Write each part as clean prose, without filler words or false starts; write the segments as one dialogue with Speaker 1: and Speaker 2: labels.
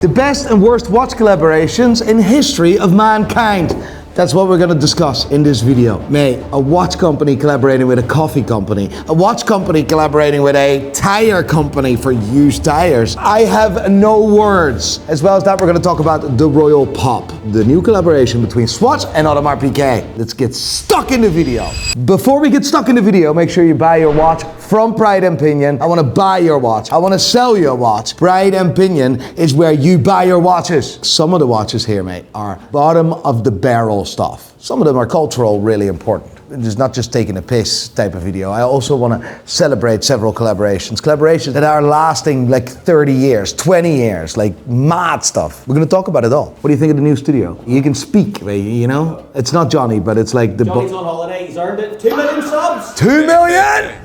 Speaker 1: The best and worst watch collaborations in history of mankind. That's what we're going to discuss in this video. Mate, a watch company collaborating with a coffee company. A watch company collaborating with a tire company for used tires. I have no words. As well as that, we're going to talk about the Royal Pop. The new collaboration between Swatch and Audemars Piguet. Let's get stuck in the video. Before we get stuck in the video, make sure you buy your watch from Pride and Pinion. I want to buy your watch. I want to sell your watch. Pride and Pinion is where you buy your watches. Some of the watches here, mate, are bottom of the barrel stuff. Some of them are cultural, really important. It's not just taking a piss type of video. I also want to celebrate several collaborations that are lasting like 30 years, 20 years, like mad stuff. We're going to talk about it all. What do you think of the new studio? You can speak, you know? It's not Johnny, but it's like the...
Speaker 2: Johnny's on holiday, he's earned it. 2 million subs!
Speaker 1: 2 million?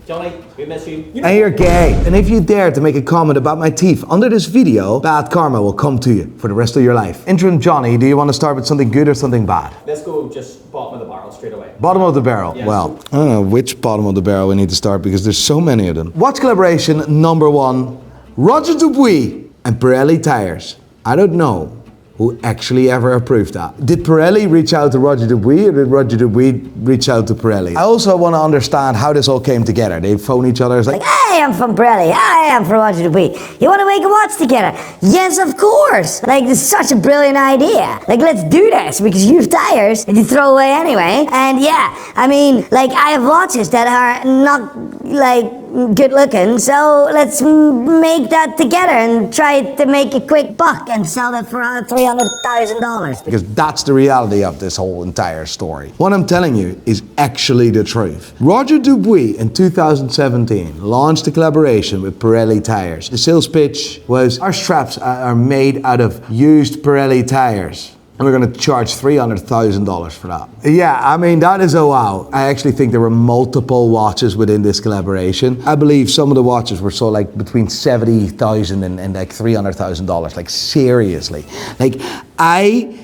Speaker 2: Johnny, we miss you.
Speaker 1: And you're gay. And if you dare to make a comment about my teeth under this video, bad karma will come to you for the rest of your life. Interim Johnny, do you want to start with something good or something bad?
Speaker 2: Let's go just bottom of the barrel straight away.
Speaker 1: Bottom of the barrel.
Speaker 2: Yeah.
Speaker 1: Well, I don't know which bottom of the barrel we need to start because there's so many of them. Watch collaboration number 1, Roger Dubuis and Pirelli tires. I don't know who actually ever approved that. Did Pirelli reach out to Roger Dubuis or did Roger Dubuis reach out to Pirelli? I also want to understand how this all came together. They phone each other, it's like,
Speaker 3: I am from Pirelli, I am from Roger Dubuis. You want to make a watch together? Yes, of course. Like, this is such a brilliant idea. Like, let's do this because you have tires that you throw away anyway. And yeah, I mean, like, I have watches that are not, like, good looking, so let's make that together and try to make a quick buck and sell that for $300,000.
Speaker 1: because that's the reality of this whole entire story. What I'm telling you is actually the truth. Roger Dubuis in 2017 launched a collaboration with Pirelli tires. The sales pitch was, our straps are made out of used Pirelli tires. And we're going to charge $300,000 for that. Yeah, I mean, that is a wow. I actually think there were multiple watches within this collaboration. I believe some of the watches were sold like between $70,000 and like $300,000. Like, seriously. Like, I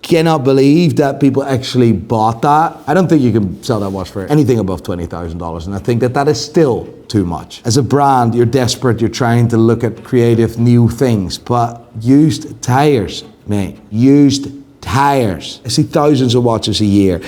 Speaker 1: cannot believe that people actually bought that. I don't think you can sell that watch for anything above $20,000. And I think that that is still too much. As a brand, you're desperate. You're trying to look at creative new things. But used tires, mate, used tires. I see thousands of watches a year,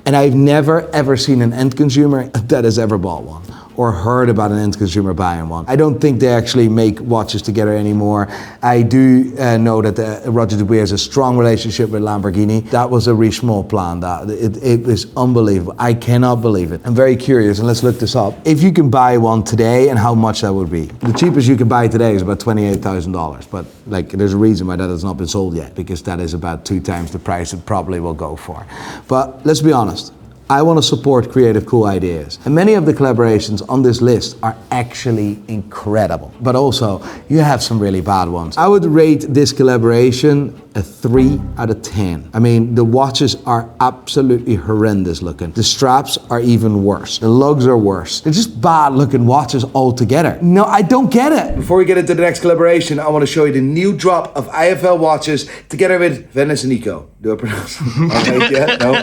Speaker 1: and I've never ever seen an end consumer that has ever bought one or heard about an end consumer buying one. I don't think they actually make watches together anymore. I do know that Roger Dubuis has a strong relationship with Lamborghini. That was a Richemont plan. It was unbelievable. I cannot believe it. I'm very curious, and let's look this up. If you can buy one today and how much that would be. The cheapest you can buy today is about $28,000, but like, there's a reason why that has not been sold yet, because that is about 2 times the price it probably will go for. But let's be honest. I want to support creative, cool ideas. And many of the collaborations on this list are actually incredible. But also, you have some really bad ones. I would rate this collaboration a 3 out of 10. I mean, the watches are absolutely horrendous looking. The straps are even worse. The lugs are worse. They're just bad looking watches altogether. No, I don't get it. Before we get into the next collaboration, I want to show you the new drop of IFL watches together with Venice and Nico. Do I pronounce okay, yeah? No?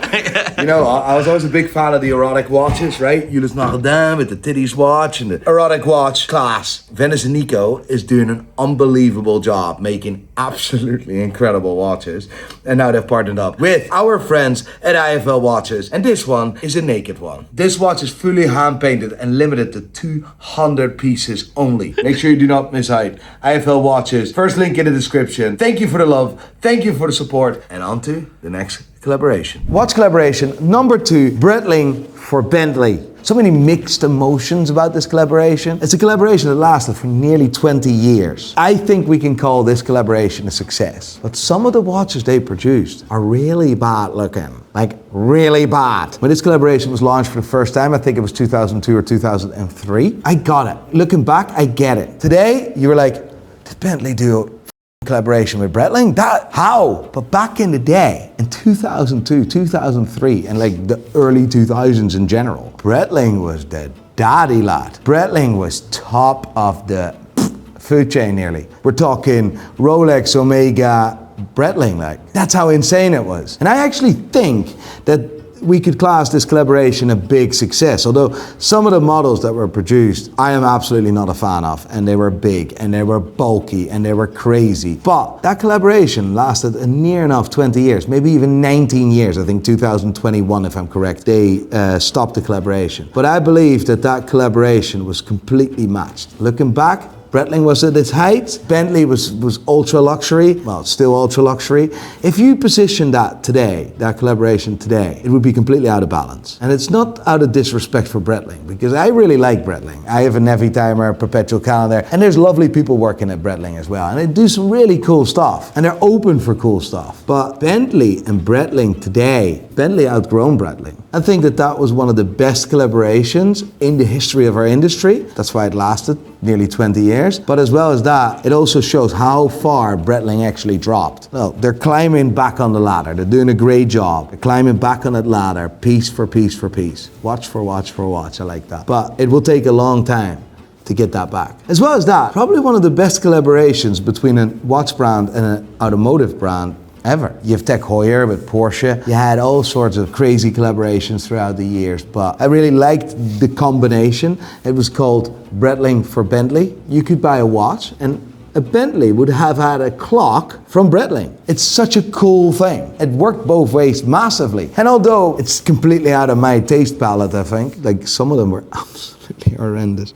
Speaker 1: You know, I was always a big fan of the erotic watches, right? Jules Nagel with the titties watch and the erotic watch class. Venice and Nico is doing an unbelievable job making absolutely incredible watches. And now they've partnered up with our friends at IFL Watches. And this one is a naked one. This watch is fully hand painted and limited to 200 pieces only. Make sure you do not miss out. IFL Watches, first link in the description. Thank you for the love. Thank you for the support. And on to the next collaboration. Watch collaboration number 2, Breitling for Bentley. So many mixed emotions about this collaboration. It's a collaboration that lasted for nearly 20 years. I think we can call this collaboration a success. But some of the watches they produced are really bad looking. Like, really bad. When this collaboration was launched for the first time, I think it was 2002 or 2003, I got it. Looking back, I get it. Today, you were like, did Bentley do collaboration with Breitling? That, how? But back in the day, in 2002, 2003, and like the early 2000s in general, Breitling was the daddy lad. Breitling was top of the food chain nearly. We're talking Rolex, Omega, Breitling, like. That's how insane it was. And I actually think that we could class this collaboration a big success, although some of the models that were produced, I am absolutely not a fan of, and they were big, and they were bulky, and they were crazy. But that collaboration lasted a near enough 20 years, maybe even 19 years, I think 2021 if I'm correct, they stopped the collaboration. But I believe that that collaboration was completely matched. Looking back, Breitling was at its height, Bentley was ultra luxury, well, it's still ultra luxury. If you position that today, that collaboration today, it would be completely out of balance. And it's not out of disrespect for Breitling, because I really like Breitling. I have a Nevi timer, perpetual calendar, and there's lovely people working at Breitling as well. And they do some really cool stuff, and they're open for cool stuff. But Bentley and Breitling today, Bentley outgrown Breitling. I think that that was one of the best collaborations in the history of our industry. That's why it lasted nearly 20 years. But as well as that, it also shows how far Breitling actually dropped. Well, they're climbing back on the ladder. They're doing a great job. They're climbing back on that lather, piece for piece for piece. Watch for watch for watch, I like that. But it will take a long time to get that back. As well as that, probably one of the best collaborations between a watch brand and an automotive brand ever. You have Tech Heuer with Porsche. You had all sorts of crazy collaborations throughout the years, but I really liked the combination. It was called Breitling for Bentley. You could buy a watch and a Bentley would have had a clock from Breitling. It's such a cool thing. It worked both ways massively. And although it's completely out of my taste palette, I think, like some of them were absolutely horrendous,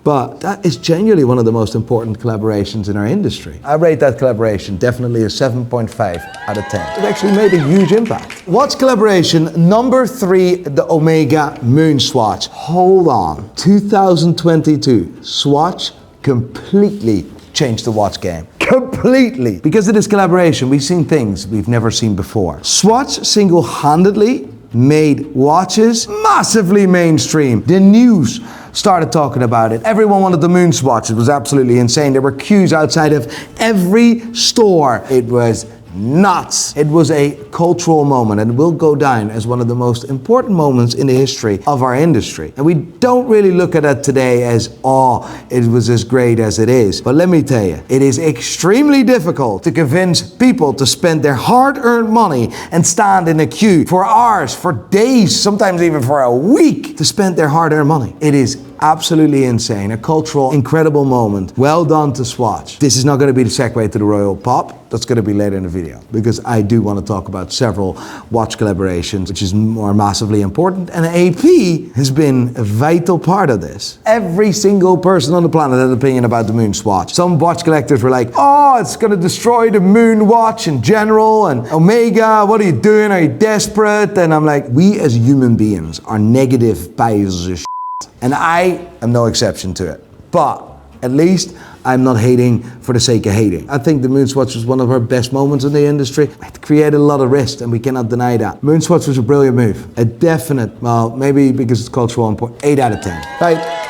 Speaker 1: but that is genuinely one of the most important collaborations in our industry. I rate that collaboration definitely a 7.5 out of 10. It actually made a huge impact. Watch collaboration number 3, the Omega MoonSwatch. Hold on, 2022, Swatch completely changed the watch game. Completely. Because of this collaboration, we've seen things we've never seen before. Swatch single-handedly made watches massively mainstream. The news started talking about it. Everyone wanted the MoonSwatch. It was absolutely insane. There were queues outside of every store. It was nuts. It was a cultural moment and will go down as one of the most important moments in the history of our industry. And we don't really look at it today as, oh, it was as great as it is. But let me tell you, it is extremely difficult to convince people to spend their hard-earned money and stand in a queue for hours, for days, sometimes even for a week to spend their hard-earned money. It is absolutely insane. A cultural, incredible moment. Well done to Swatch. This is not going to be the segue to the Royal Pop. That's going to be later in the video, because I do want to talk about several watch collaborations, which is more massively important. And AP has been a vital part of this. Every single person on the planet had an opinion about the MoonSwatch. Some watch collectors were like, oh, it's going to destroy the Moon watch in general. And Omega, what are you doing? Are you desperate? And I'm like, we as human beings are negative piles of shit. And I am no exception to it. But at least I'm not hating for the sake of hating. I think the MoonSwatch was one of our best moments in the industry. It created a lot of risk, and we cannot deny that. MoonSwatch was a brilliant move. A definite, well, maybe because it's cultural important, 8 out of 10. Right.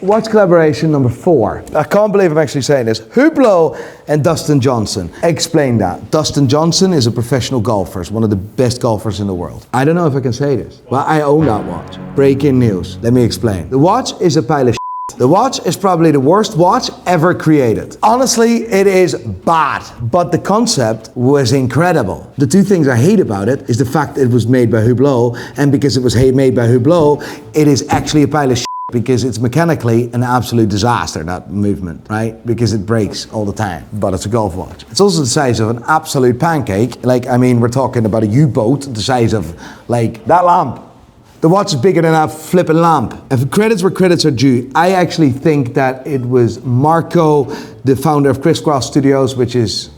Speaker 1: Watch collaboration number 4. I can't believe I'm actually saying this. Hublot and Dustin Johnson. Explain that. Dustin Johnson is a professional golfer. He's one of the best golfers in the world. I don't know if I can say this. Well, I own that watch. Breaking news. Let me explain. The watch is a pile of shit. The watch is probably the worst watch ever created. Honestly, it is bad, but the concept was incredible. The two things I hate about it is the fact that it was made by Hublot, and because it was made by Hublot, it is actually a pile of shit. Because it's mechanically an absolute disaster, that movement, right? Because it breaks all the time, but it's a golf watch. It's also the size of an absolute pancake. Like, I mean, we're talking about a U-boat, the size of, like, that lamp. The watch is bigger than that flipping lamp. If credits where credits are due, I actually think that it was Marco, the founder of Crisscross Studios, which is,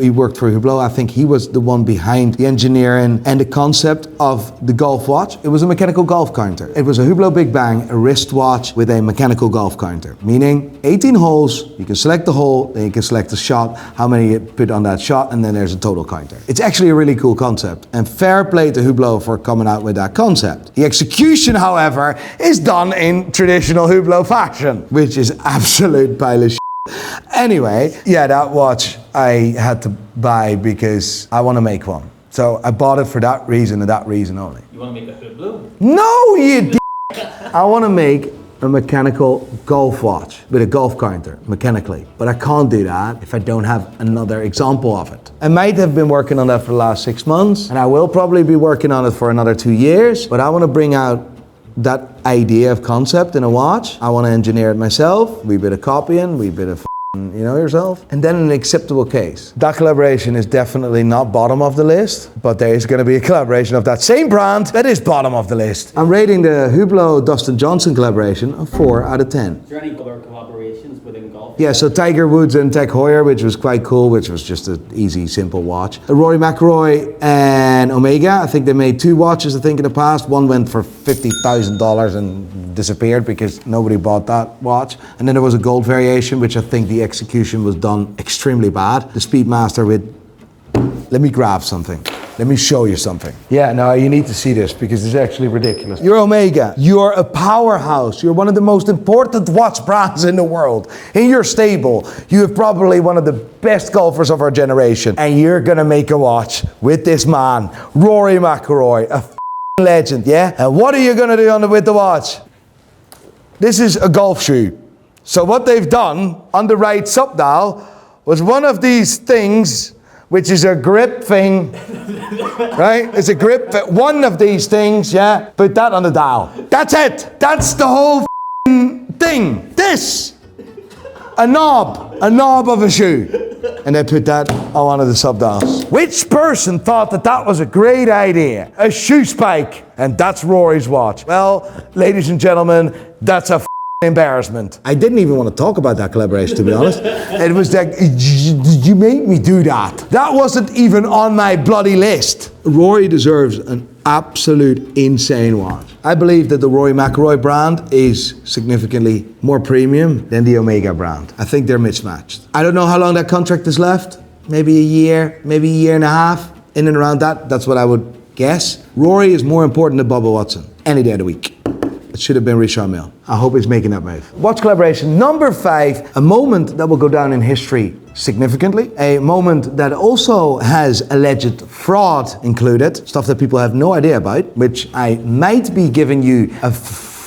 Speaker 1: he worked for Hublot. I think he was the one behind the engineering and the concept of the golf watch. It was a mechanical golf counter. It was a Hublot Big Bang, a wristwatch with a mechanical golf counter, meaning 18 holes, you can select the hole, then you can select the shot, how many you put on that shot, and then there's a total counter. It's actually a really cool concept, and fair play to Hublot for coming out with that concept. The execution, however, is done in traditional Hublot fashion, which is absolute pile of shit. Anyway, yeah, that watch I had to buy because I want to make one. So I bought it for that reason and that reason only.
Speaker 2: You want to make a Hublot?
Speaker 1: No, you d***. I want to make a mechanical golf watch with a golf counter mechanically, but I can't do that if I don't have another example of it. I might have been working on that for the last 6 months, and I will probably be working on it for another 2 years, but I want to bring out that idea of concept in a watch. I want to engineer it myself, wee bit of copying, wee bit of you know yourself, and then an acceptable case. That collaboration is definitely not bottom of the list, but there is going to be a collaboration of that same brand that is bottom of the list. I'm rating the Hublot Dustin Johnson collaboration a 4 out of 10.
Speaker 2: Is there any other collaborations within golf?
Speaker 1: Yeah, so Tiger Woods and Tech Heuer, which was quite cool, which was just an easy, simple watch. Rory McIlroy and Omega, I think they made 2 watches, I think, in the past. One went for $50,000 and disappeared because nobody bought that watch. And then there was a gold variation, which I think the execution was done extremely bad. The Speedmaster with, let me grab something. Let me show you something. Yeah, no, you need to see this because it's actually ridiculous. You're Omega. You're a powerhouse. You're one of the most important watch brands in the world. In your stable, you have probably one of the best golfers of our generation. And you're gonna make a watch with this man, Rory McIlroy, a legend, yeah? And what are you gonna do with the watch? This is a golf shoe. So what they've done on the right subdial was one of these things, which is a grip thing, right? It's a grip, one of these things, yeah? Put that on the dial. That's it. That's the whole thing. This, a knob of a shoe. And they put that on one of the subdials. Which person thought that that was a great idea? A shoe spike. And that's Rory's watch. Well, ladies and gentlemen, that's a embarrassment. I didn't even want to talk about that collaboration, to be honest. It was like, you made me do that. That wasn't even on my bloody list. Rory deserves an absolute insane watch. I believe that the Rory McIlroy brand is significantly more premium than the Omega brand. I think they're mismatched. I don't know how long that contract is left. Maybe a year, maybe a year and a half, in and around that. That's what I would guess. Rory is more important than Bubba Watson any day of the week. It should have been Richard Mille. I hope he's making that move. Watch collaboration number 5, a moment that will go down in history significantly. A moment that also has alleged fraud included, stuff that people have no idea about, which I might be giving you a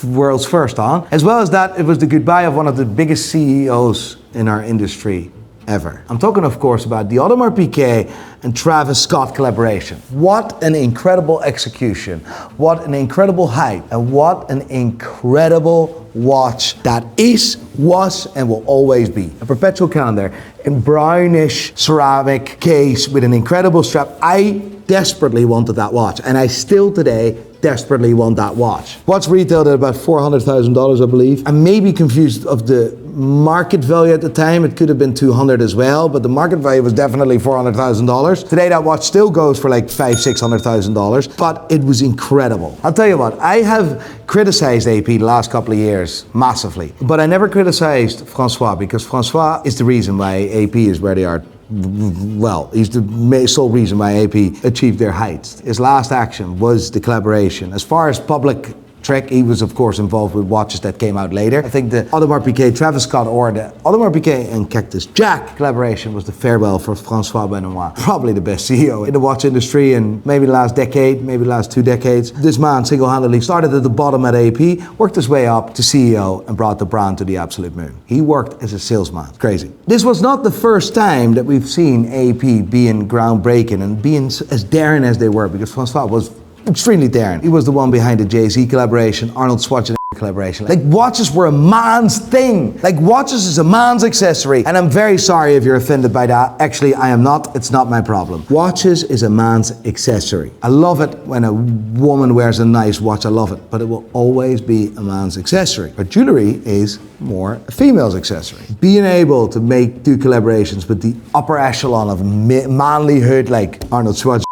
Speaker 1: world's first on. As well as that, it was the goodbye of one of the biggest CEOs in our industry ever. I'm talking, of course, about the Audemars Piguet and Travis Scott collaboration. What an incredible execution. What an incredible hype. And what an incredible watch that is, was, and will always be. A perpetual calendar in brownish ceramic case with an incredible strap. I desperately wanted that watch, and I still today desperately want that watch. Watch retailed at about $400,000, I believe. I may be confused of the market value at the time. It could have been 200 as well, but the market value was definitely $400,000. Today that watch still goes for like $500,000-$600,000, but it was incredible. I'll tell you what, I have criticized AP the last couple of years massively, but I never criticized Francois because Francois is the reason why AP is where they are. Well, he's the sole reason why AP achieved their heights. His last action was the collaboration. As far as public trick, he was of course involved with watches that came out later. I think the Audemars Piguet, Travis Scott, or the Audemars Piguet and Cactus Jack collaboration was the farewell for Francois Benoit. Probably the best CEO in the watch industry in maybe the last decade, maybe the last 2 decades. This man single-handedly started at the bottom at AP, worked his way up to CEO and brought the brand to the absolute moon. He worked as a salesman. It's crazy. This was not the first time that we've seen AP being groundbreaking and being as daring as they were, because Francois was extremely daring. He was the one behind the Jay-Z collaboration, Arnold Swatch and collaboration. Like, watches were a man's thing. Like, watches is a man's accessory. And I'm very sorry if you're offended by that. Actually, I am not. It's not my problem. Watches is a man's accessory. I love it when a woman wears a nice watch. I love it. But it will always be a man's accessory. But jewelry is more a female's accessory. Being able to do collaborations with the upper echelon of manlyhood, like Arnold Swatch,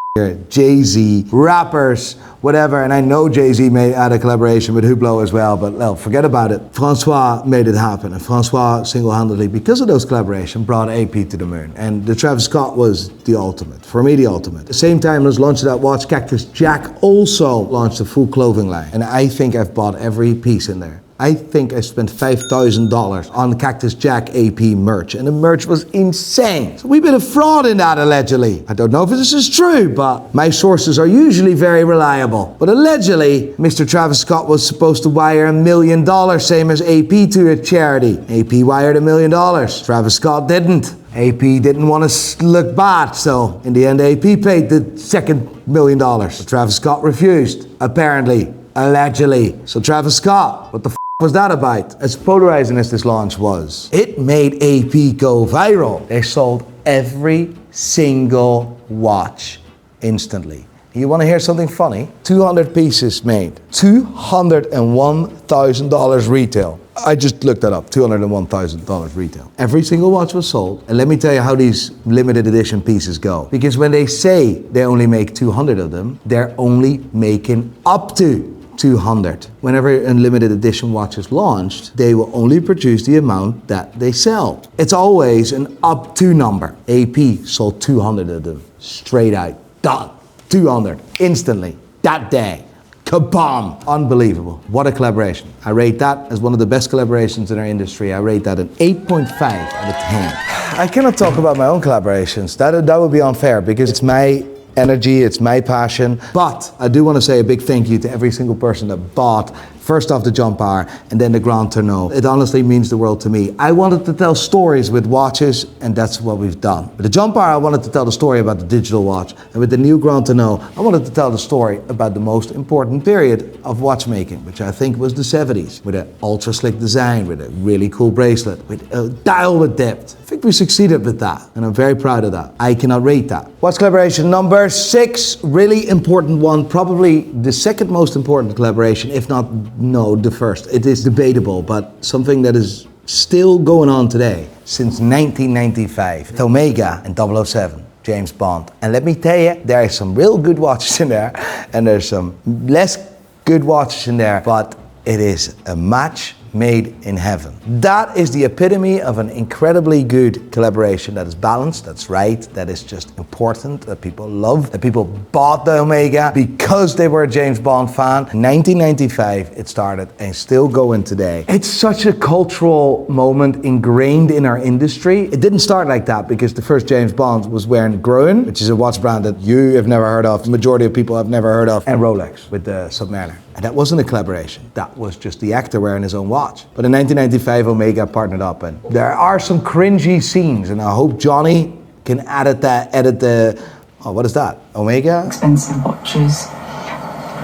Speaker 1: Jay-Z, rappers, whatever, and I know Jay-Z had a collaboration with Hublot as well, but well, forget about it. Francois made it happen, and Francois single-handedly, because of those collaborations, brought AP to the moon. And the Travis Scott was the ultimate, for me the ultimate. At the same time as launching that watch, Cactus Jack also launched a full clothing line, and I think I've bought every piece in there. I think I spent $5,000 on Cactus Jack AP merch, and the merch was insane. So we've been a fraud in that, allegedly. I don't know if this is true, but my sources are usually very reliable. But allegedly, Mr. Travis Scott was supposed to wire $1 million, same as AP, to a charity. AP wired $1 million. Travis Scott didn't. AP didn't want to look bad, so in the end, AP paid the second $1 million. But Travis Scott refused, apparently, allegedly. So Travis Scott, what the was that about? As polarizing as this launch was, it made AP go viral. They sold every single watch instantly. You want to hear something funny? 200 pieces made. $201,000 retail. I just looked that up, $201,000 retail. Every single watch was sold. And let me tell you how these limited edition pieces go. Because when they say they only make 200 of them, they're only making up to 200. Whenever a limited edition watch is launched, they will only produce the amount that they sell. It's always an up to number. AP sold 200 of them, straight out, done. 200, instantly, that day. Kabam! Unbelievable. What a collaboration. I rate that as one of the best collaborations in our industry. I rate that an 8.5 out of 10. I cannot talk about my own collaborations. That would be unfair because it's my energy, it's my passion. But I do want to say a big thank you to every single person that bought first off the Jump Hour and then the Grand Tourneau. It honestly means the world to me. I wanted to tell stories with watches, and that's what we've done. With the Jump Hour, I wanted to tell the story about the digital watch. And with the new Grand Tourneau, I wanted to tell the story about the most important period of watchmaking, which I think was the 70s, with an ultra slick design, with a really cool bracelet, with a dial with depth. I think we succeeded with that, and I'm very proud of that. I cannot rate that. Watch collaboration number 6, really important one, probably the second most important collaboration, if not the first. It is debatable, but something that is still going on today since 1995. With Omega and 007, James Bond. And let me tell you, there are some real good watches in there, and there's some less good watches in there, but it is a match made in heaven. That is the epitome of an incredibly good collaboration that is balanced, that's right, that is just important, that people love, that people bought the Omega because they were a James Bond fan. 1995 it started and still going today. It's such a cultural moment ingrained in our industry. It didn't start like that because the first James Bond was wearing Gruen, which is a watch brand that you have never heard of, the majority of people have never heard of, and Rolex with the Submariner. And that wasn't a collaboration. That was just the actor wearing his own watch. But in 1995, Omega partnered up, and there are some cringy scenes, and I hope Johnny can edit the, oh, what is that? Omega?
Speaker 4: Expensive watches.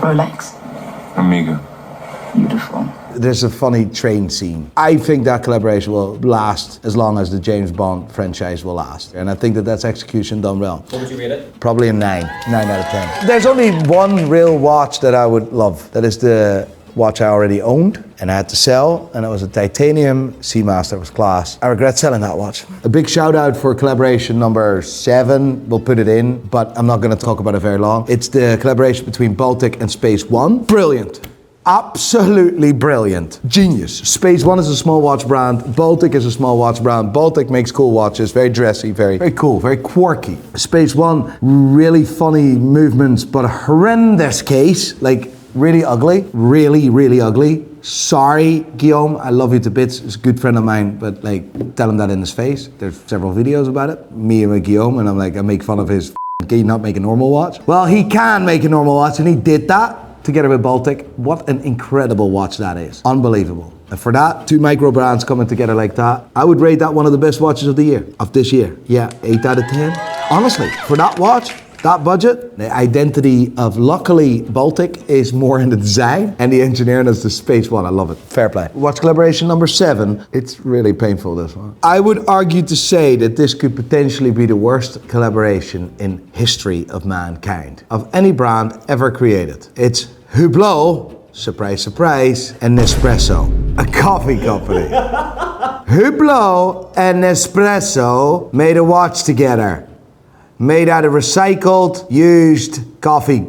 Speaker 4: Rolex.
Speaker 5: Omega.
Speaker 4: Beautiful.
Speaker 1: There's a funny train scene. I think that collaboration will last as long as the James Bond franchise will last. And I think that that's execution done well.
Speaker 2: What would you rate it?
Speaker 1: Probably a 9 out of 10. There's only one real watch that I would love. That is the watch I already owned and I had to sell, and it was a titanium Seamaster. It was class. I regret selling that watch. A big shout out for collaboration number 7. We'll put it in, but I'm not going to talk about it very long. It's the collaboration between Baltic and SpaceOne. Brilliant. Absolutely brilliant. Genius. SpaceOne is a small watch brand. Baltic is a small watch brand. Baltic makes cool watches, very dressy, very cool, very quirky. SpaceOne, really funny movements, but a horrendous case, like really ugly, really ugly. Sorry, Guillaume, I love you to bits. He's a good friend of mine, but like, tell him that in his face. There's several videos about it. Me and Guillaume, and I'm like, I make fun of his not make a normal watch. Well, he can make a normal watch, and he did that. Together with Baltic. What an incredible watch that is. Unbelievable. And for that, 2 micro brands coming together like that, I would rate that one of the best watches of the year, of this year. Yeah, 8 out of 10. Honestly, for that watch, that budget, the identity of, luckily, Baltic is more in the design and the engineering as the SpaceOne. I love it. Fair play. Watch collaboration number 7. It's really painful, this one. I would argue to say that this could potentially be the worst collaboration in history of mankind, of any brand ever created. It's Hublot, surprise, surprise, and Nespresso, a coffee company. Hublot and Nespresso made a watch together. Made out of recycled, used coffee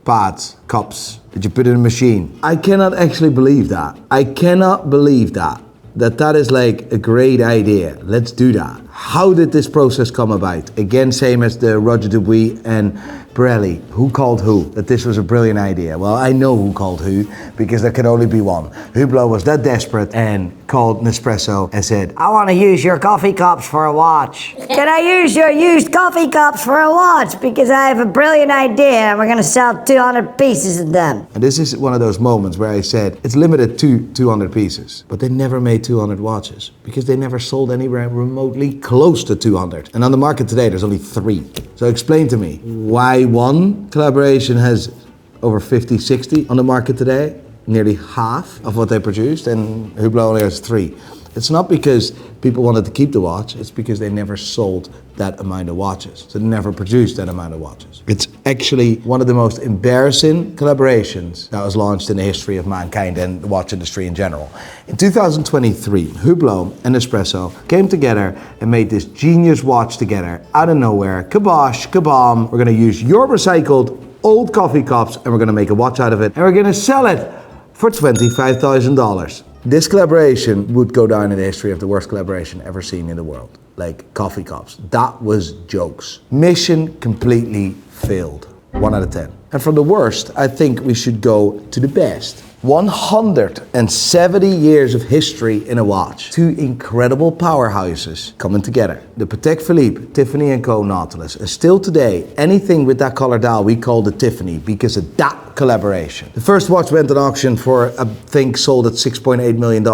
Speaker 1: pods, cups that you put in a machine. I cannot actually believe that. I cannot believe that. That is like a great idea. Let's do that. How did this process come about? Again, same as the Roger Dubuis and Pirelli. Who called who? That this was a brilliant idea. Well, I know who called who, because there can only be one. Hublot was that desperate and called Nespresso and said,
Speaker 3: I want to use your coffee cups for a watch. Can I use your used coffee cups for a watch? Because I have a brilliant idea and we're going to sell 200 pieces of them.
Speaker 1: and this is one of those moments where I said, it's limited to 200 pieces, but they never made 200 watches because they never sold anywhere remotely close to 200. And on the market today, there's only 3. So explain to me why one collaboration has over 50, 60 on the market today, nearly half of what they produced, and Hublot only has 3. It's not because people wanted to keep the watch, it's because they never sold that amount of watches. So they never produced that amount of watches. It's actually one of the most embarrassing collaborations that was launched in the history of mankind and the watch industry in general. In 2023, Hublot and Nespresso came together and made this genius watch together out of nowhere. Kabosh, kabam, we're gonna use your recycled old coffee cups and we're gonna make a watch out of it and we're gonna sell it for $25,000. This collaboration would go down in the history of the worst collaboration ever seen in the world. Like coffee cups. That was jokes. Mission completely failed. 1 out of 10. And from the worst, I think we should go to the best. 170 years of history in a watch. 2 incredible powerhouses coming together. The Patek Philippe, Tiffany and Co. Nautilus. And still today, anything with that color dial we call the Tiffany because of that collaboration. The first watch went on auction for, I think, sold at $6.8 million.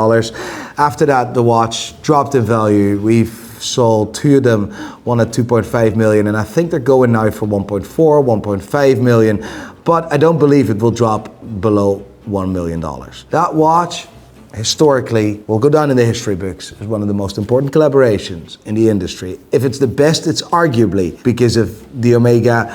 Speaker 1: After that, the watch dropped in value. We've sold 2 of them, one at 2.5 million, and I think they're going now for 1.4, 1.5 million, but I don't believe it will drop below $1 million. That watch, historically, will go down in the history books as one of the most important collaborations in the industry. If it's the best, it's arguably because of the Omega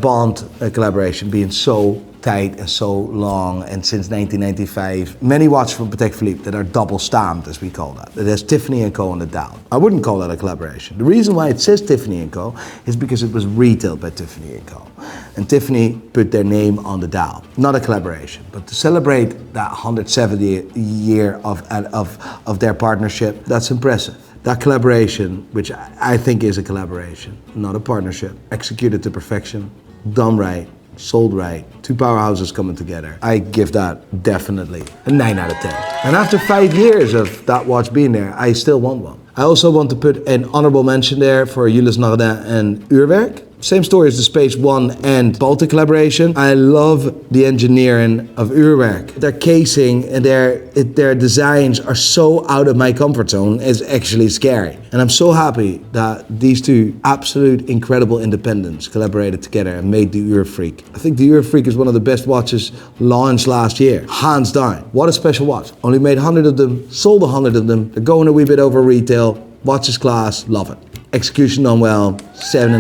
Speaker 1: Bond collaboration being so tight and so long, and since 1995, many watches from Patek Philippe that are double stamped, as we call that. There's Tiffany and Co. on the dial. I wouldn't call that a collaboration. The reason why it says Tiffany and Co. is because it was retailed by Tiffany and Co. And Tiffany put their name on the dial. Not a collaboration, but to celebrate that 170th year of their partnership, that's impressive. That collaboration, which I think is a collaboration, not a partnership, executed to perfection, done right, sold right, 2 powerhouses coming together. I give that definitely a 9 out of 10. And after 5 years of that watch being there, I still want one. I also want to put an honorable mention there for Jules Nardin and Uurwerk. Same story as the SpaceOne and Baltic collaboration. I love the engineering of Uurwerk. Their casing and their designs are so out of my comfort zone, it's actually scary. And I'm so happy that these 2 absolute incredible independents collaborated together and made the Uurfreak. I think the Uurfreak is one of the best watches launched last year, hands down. What a special watch. Only made 100 of them, sold 100 of them. They're going a wee bit over retail. Watch is class, love it. Execution done well, 7.5,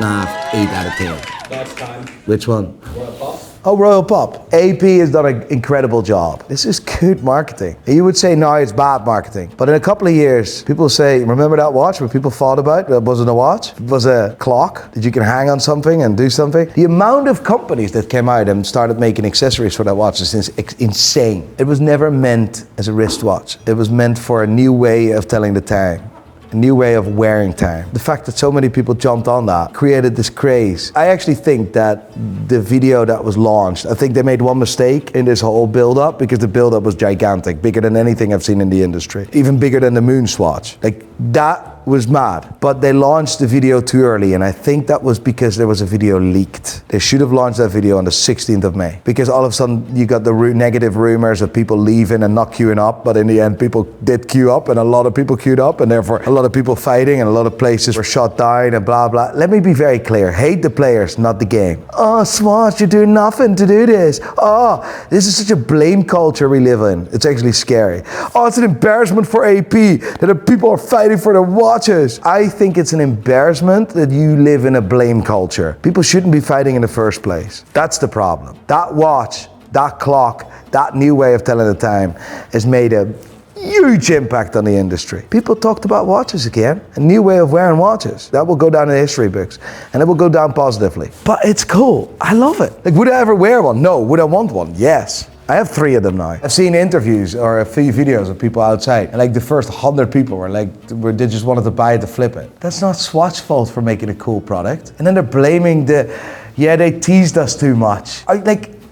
Speaker 1: 8 out of 10.
Speaker 2: Last time.
Speaker 1: Which one?
Speaker 2: Royal Pop.
Speaker 1: Oh, Royal Pop. AP has done an incredible job. This is good marketing. You would say now it's bad marketing, but in a couple of years, people say, remember that watch where people thought about it wasn't a watch? It was a clock that you can hang on something and do something. The amount of companies that came out and started making accessories for that watch is insane. It was never meant as a wristwatch. It was meant for a new way of telling the time. A new way of wearing time. The fact that so many people jumped on that created this craze. I actually think that the video that was launched, I think they made one mistake in this whole build-up because the build-up was gigantic, bigger than anything I've seen in the industry. Even bigger than the MoonSwatch. Like, that was mad. But they launched the video too early, and I think that was because there was a video leaked. They should have launched that video on the 16th of May. Because all of a sudden you got the negative rumors of people leaving and not queuing up, but in the end people did queue up, and a lot of people queued up, and therefore a lot of people fighting, and a lot of places were shut down and blah blah. Let me be very clear, hate the players, not the game. Oh, Swatch, you're doing nothing to do this. Oh, this is such a blame culture we live in. It's actually scary. Oh, it's an embarrassment for AP that the people are fighting for their watches. I think it's an embarrassment that you live in a blame culture. People shouldn't be fighting in the first place. That's the problem. That watch, that clock, that new way of telling the time has made a huge impact on the industry. People talked about watches again, a new way of wearing watches. That will go down in the history books, and it will go down positively. But it's cool. I love it. Like, would I ever wear one? No. Would I want one? Yes. I have 3 of them now. I've seen interviews or a few videos of people outside, and like the first 100 people were like, they just wanted to buy it to flip it. That's not Swatch's fault for making a cool product. And then they're blaming they teased us too much.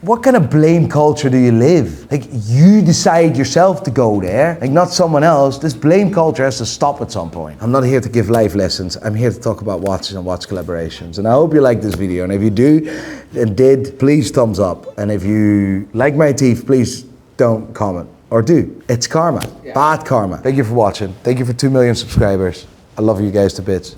Speaker 1: What kind of blame culture do you live? Like, you decide yourself to go there, like not someone else. This blame culture has to stop at some point. I'm not here to give life lessons. I'm here to talk about watches and watch collaborations. And I hope you like this video. And if you do and did, please thumbs up. And if you like my teeth, please don't comment. Or do. It's karma. Yeah. Bad karma. Thank you for watching. Thank you for 2 million subscribers. I love you guys to bits.